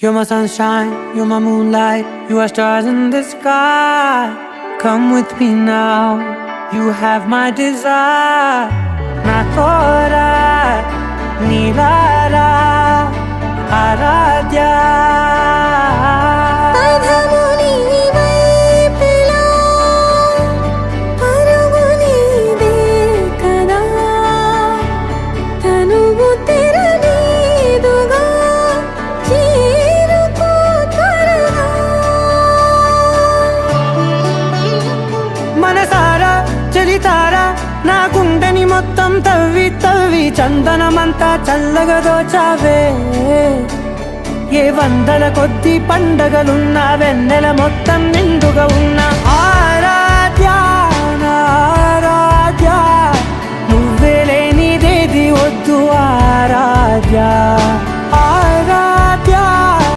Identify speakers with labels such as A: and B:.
A: You're my sunshine, you're my moonlight, you are stars in the sky. Come with me now, you have my desire. Na tora, nilara, aradhya. మనసారా చలితారా నా గుండెని మొత్తం తవ్వి తవ్వి చందనమంతా చల్లగా దోచావే. ఏ వందల కొద్ది పండగలున్నా వెన్నెల మొత్తం నిండుగా ఉన్నా